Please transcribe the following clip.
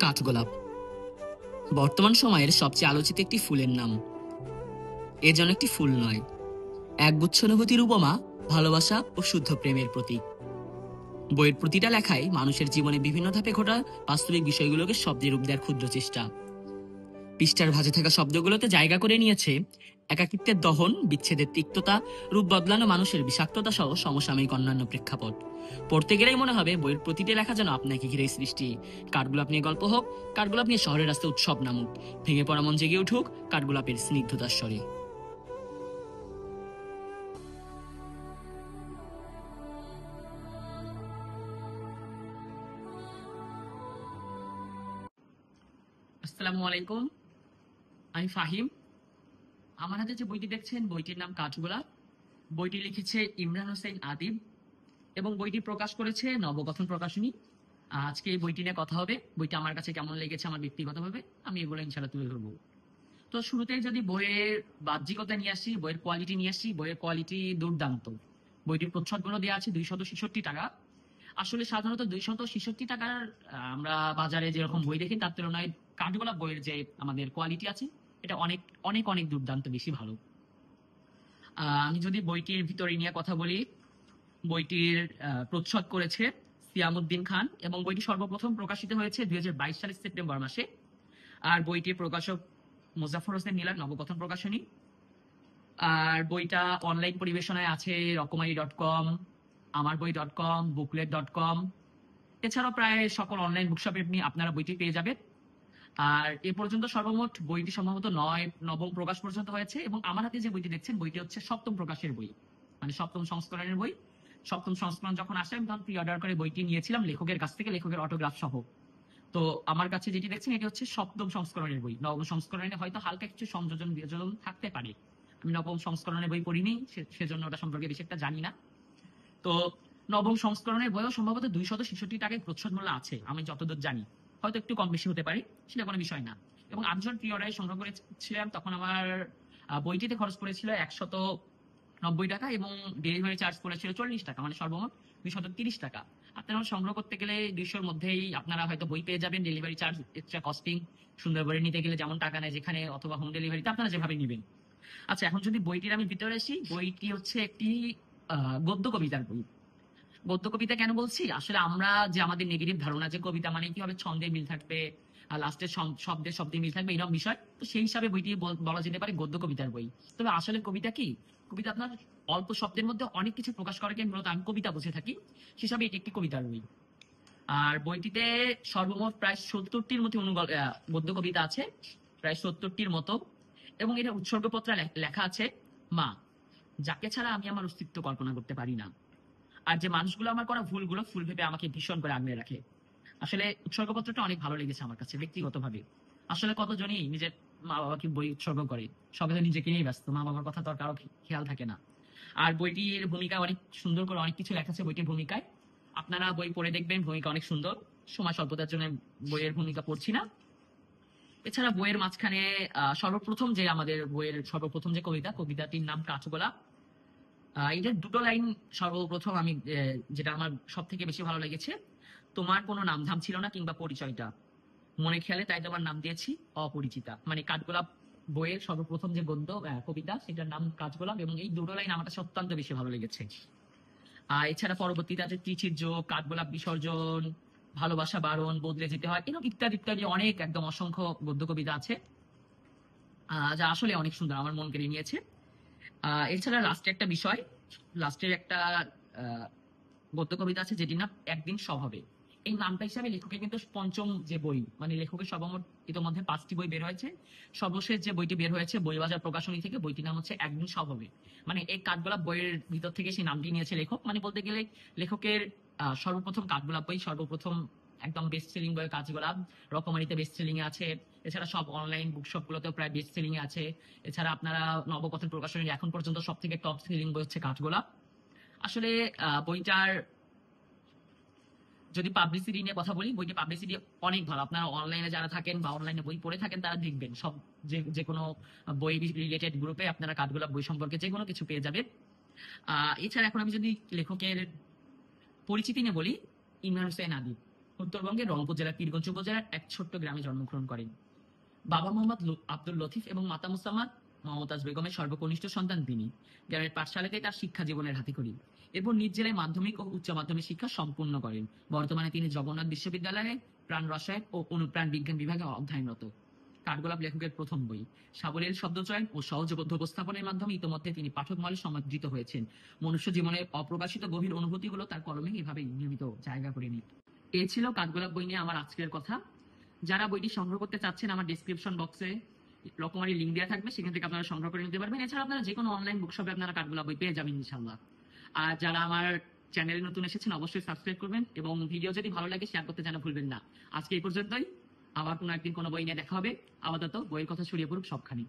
কাঠগোলাপ বর্তমান সময়ের সবচেয়ে আলোচিত একটি ফুলের নাম। এ যেন একটি ফুল নয়, একগুচ্ছ অনুভূতির উপমা, ভালোবাসা ও শুদ্ধ প্রেমের প্রতীক। বইয়ের প্রতিটা লেখায় মানুষের জীবনে বিভিন্ন ধাপে ঘটা বাস্তবিক বিষয়গুলোকে শব্দে রূপ দেওয়ার ক্ষুদ্র চেষ্টা। পৃষ্ঠার ভাঁজে থাকা শব্দগুলোতে জায়গা করে নিয়েছে একাকিত্বের দহন, বিচ্ছেদের তিক্ততা, রূপ বদলানো মানুষের বিষাক্ততা সহ সমসাময়িক অন্যান্য প্রেক্ষাপট। পড়তে গেলেই মনে হবে বইয়ের প্রতিটি লেখা যেন আপনাকে ঘিরে সৃষ্টি। কাঠগোলাপ নিয়ে গল্প হোক, কাঠগোলাপ নিয়ে শহরের রাস্তায় উৎসব নামুক, ভেঙে পড়া মন জেগে উঠুক কাঠগোলাপের স্নিগ্ধতার স্বরে। আসসালামু আলাইকুম, আমি ফাহিম। আমার হাতে যে বইটি দেখছেন, বইটির নাম কাঠগোলাপ। বইটি লিখেছে ইমরান হোসেন আদিব এবং বইটি প্রকাশ করেছে নবগঠন প্রকাশনী। আজকে এই বইটি নিয়ে কথা হবে। বইটা আমার কাছে কেমন লেগেছে আমার ব্যক্তিগতভাবে, আমি এগুলো ইনশাআল্লাহ তুলে ধরবো। তো শুরুতেই যদি বইয়ের বাহ্যিকতা নিয়ে আসি, বইয়ের কোয়ালিটি নিয়ে আসি, বইয়ের কোয়ালিটি দুর্দান্ত। বইটির প্রচ্ছদগুলো দেওয়া আছে 266 টাকা। আসলে সাধারণত 266 টাকার আমরা বাজারে যেরকম বই দেখি তার তুলনায় কাঠগোলাপ বইয়ের যে আমাদের কোয়ালিটি আছে, এটা অনেক অনেক অনেক দুর্দান্ত বেশি ভালো। আমি যদি বইটির ভিতরে নিয়ে কথা বলি, বইটির প্রচ্ছদ করেছে সিয়ামউদ্দিন খান এবং বইটি সর্বপ্রথম প্রকাশিত হয়েছে 2022 সালের সেপ্টেম্বর মাসে। আর বইটির প্রকাশক মোজাফফর হোসেন নীলার, নবগঠন প্রকাশনী। আর বইটা অনলাইন পরিবেশনায় আছে রকমারি.com, আমারবই.com, বুকলেট.com। এছাড়াও প্রায় সকল অনলাইন বুকশপে আপনারা বইটি পেয়ে যাবেন। আর এ পর্যন্ত সর্বমোট বইটি সম্ভবত নবম প্রকাশ পর্যন্ত হয়েছে এবং আমার হাতে যে বইটি দেখছেন, বইটি হচ্ছে সপ্তম প্রকাশের বই, মানে সপ্তম সংস্করণের বই। সপ্তম সংস্করণ যখন আসে আমি তখন প্রি অর্ডার করে বইটি নিয়েছিলাম লেখকের কাছ থেকে, লেখকের অটোগ্রাফ সহ। তো আমার কাছে যেটি দেখছেন এটি হচ্ছে সপ্তম সংস্করণের বই। নবম সংস্করণে হয়তো হালকা কিছু সংযোজন বিয়োজন থাকতে পারে। আমি নবম সংস্করণের বই পড়িনি, সেজন্য ওটা সম্পর্কে বেশি একটা জানি না। তো নবম সংস্করণের বইও সম্ভবত 266 টাকায় প্রচ্ছদ মূল্য আছে, আমি যতদূর জানি। হয়তো একটু কম বেশি হতে পারে, সেটা কোনো বিষয় না। এবং আমি যখন প্রি অর্ডারে সংগ্রহ করেছিলাম তখন আমার বইটিতে খরচ পড়েছিল 190 টাকা এবং ডেলিভারি চার্জ পড়েছিল 40 টাকা, মানে সর্বমোট 230 টাকা। আপনারা সংগ্রহ করতে গেলে 200-র মধ্যেই আপনারা হয়তো বই পেয়ে যাবেন। ডেলিভারি চার্জ, এক্সট্রা কস্টিং, সুন্দরবনে নিতে গেলে যেমন টাকা নেয় যেখানে, অথবা হোম ডেলিভারিতে আপনারা যেভাবে নেবেন। আচ্ছা, এখন যদি বইটির আমি ভিতরে আসি, বইটি হচ্ছে একটি গদ্য কবিতার বই। গদ্য কবিতা কেন বলছি, আসলে আমরা যে আমাদের নেগেটিভ ধারণা যে কবিতা মানে কি হবে, ছন্দে মিল থাকবে, লাস্টের শব্দে শব্দে মিল থাকবে, এরকম বিষয়। তো সেই হিসাবে বইটি বলা যেতে পারে গদ্য কবিতার বই। তবে আসলে কবিতা কি, কবিতা আপনার অল্প শব্দের মধ্যে অনেক কিছু প্রকাশ করাকে মূলত আমি কবিতা বুঝে থাকি, হিসাবে এটি একটি কবিতার বই। আর বইটিতে সর্বমোট প্রায় 70টির মতো গদ্য কবিতা আছে, প্রায় 70টির মতো। এবং এটা উৎসর্গপত্রে লেখা আছে মা, যাকে ছাড়া আমি আমার অস্তিত্ব কল্পনা করতে পারি না। আর যে মানুষগুলো আমার করা ভুলগুলো ফুল ভেবে আমাকে ভীষণ করে আগলে রাখে। আসলে উৎসর্গপত্রটা অনেক ভালো লেগেছে আমার কাছে ব্যক্তিগতভাবে। আসলে কতজনই নিজের মা বাবাকে বই উৎসর্গ করে, সবাই তো নিজেকে নিয়েই ব্যস্ত, মা বাবার কথা তো আর কারো খেয়াল থাকে না। আর বইটির ভূমিকা অনেক সুন্দর করে অনেক কিছু লেখা আছে বইটির ভূমিকায়। আপনারা বই পড়ে দেখবেন, ভূমিকা অনেক সুন্দর। সময় স্বল্পতার জন্য বইয়ের ভূমিকা পড়ছি না। এছাড়া বইয়ের মাঝখানে সর্বপ্রথম যে আমাদের বইয়ের সর্বপ্রথম যে কবিতাটির নাম কাঠগোলাপ। এটার দুটো লাইন সর্বপ্রথম আমি যেটা আমার সব থেকে বেশি ভালো লেগেছে, তোমার কোনো নামধাম ছিল না কিংবা পরিচয়টা, মনে খেয়ালে তাই তোমার নাম দিয়েছি অপরিচিতা। মানে কাঠগোলাপ বইয়ের সর্বপ্রথম যে গদ্য কবিতা, সেটার নাম কাঠগোলাপ এবং এই দুটো লাইন আমার কাছে অত্যন্ত বেশি ভালো লেগেছে। এছাড়া পরবর্তীতে আছে ত্রিচির যোগ, কাঠগোলাপ বিসর্জন, ভালোবাসা বারণ, বদলে যেতে হয়, এরকম ইত্যাদি ইত্যাদি অনেক একদম অসংখ্য গদ্য কবিতা আছে, যা আসলে অনেক সুন্দর, আমার মন কেড়ে নিয়েছে। এছাড়া লাস্টের একটা গদ্য কবিতা আছে যেটির নাম একদিন সব হবে। এই নামটা হিসাবে লেখকের কিন্তু পঞ্চম যে বই, মানে লেখকের সর্বমোট ইতিমধ্যে 5টি বই বের হয়েছে। সর্বশেষ যে বইটি বের হয়েছে বইবাজার প্রকাশনী থেকে, বইটির নাম হচ্ছে একদিন সব হবে। মানে এই কাঠগোলাপ বইয়ের ভিতর থেকে সেই নামটি নিয়েছে লেখক। মানে বলতে গেলে লেখকের সর্বপ্রথম কাঠগোলাপ বই, সর্বপ্রথম একদম বেস্ট সেলিং বই কাঠগোলাপ। রকমারিতে বেস্ট সেলিং এ আছে, এছাড়া সব অনলাইন বুকশপ গুলোতেও প্রায় বেস্ট সেলিং এ আছে। এছাড়া আপনারা নবগঠন প্রকাশনীর এখন পর্যন্ত সব থেকে টপ সেলিং বই হচ্ছে কাঠগোলাপ। আসলে বইটার যদি পাবলিসিটি নিয়ে কথা বলি, বইটি পাবলিসিটি অনেক ভালো। আপনারা অনলাইনে যারা থাকেন বা অনলাইনে বই পড়ে থাকেন তারা দেখবেন সব যে কোনো বই রিলেটেড গ্রুপে আপনারা কাঠগোলাপ বই সম্পর্কে যে কোনো কিছু পেয়ে যাবেন। এছাড়া এখন আমি যদি লেখকের পরিচিতি নিয়ে বলি, ইমরান হোসেন আদিব উত্তরবঙ্গের রংপুর জেলার পীরগঞ্জ উপজেলার এক ছোট্ট গ্রামে জন্মগ্রহণ করেন। বাবা মোহাম্মদ আব্দুল লতিফ এবং মাতা মুসাম্মাদ মমতাজ বেগমের সর্বকনিষ্ঠ সন্তান তিনি। গ্রামের পাঠশালাতেই তার শিক্ষা জীবনের হাতেখড়ি। এরপর নিজ জেলায় মাধ্যমিক ও উচ্চ মাধ্যমিক শিক্ষা সম্পূর্ণ করেন। বর্তমানে তিনি জগন্নাথ বিশ্ববিদ্যালয়ে প্রাণ রসায়ন ও অনুপ্রাণ বিজ্ঞান বিভাগে অধ্যয়নরত। কাঠগোলাপ লেখকের প্রথম বই। সাবলীল শব্দচয়ন ও সহজবোধ্য উপস্থাপনের মাধ্যমে ইতোমধ্যে তিনি পাঠক মহলে সমাদৃত হয়েছেন। মনুষ্য জীবনের অপ্রকাশিত গভীর অনুভূতিগুলো তার কলমে এভাবে নিয়মিত জায়গা করে নিত। এই ছিল কাঠগোলাপ বই নিয়ে আমার আজকের কথা। যারা বইটি সংগ্রহ করতে চাচ্ছেন, আমার ডেসক্রিপশন বক্সে রকমারি লিঙ্ক দেওয়া থাকবে, সেখান থেকে আপনারা সংগ্রহ করে নিতে পারবেন। এছাড়া আপনারা যে কোনো অনলাইন বুকশপে আপনারা কাঠগোলাপ বই পেয়ে যাবেন ইনশাল্লাহ। আর যারা আমার চ্যানেলে নতুন এসেছেন অবশ্যই সাবস্ক্রাইব করবেন এবং ভিডিও যদি ভালো লাগে শেয়ার করতে যেন ভুলবেন না। আজকে এই পর্যন্তই। আবার কোনো একদিন কোনো বই নিয়ে দেখা হবে। আপাতত বইয়ের কথা ছড়িয়ে পড়ুক সবখানি।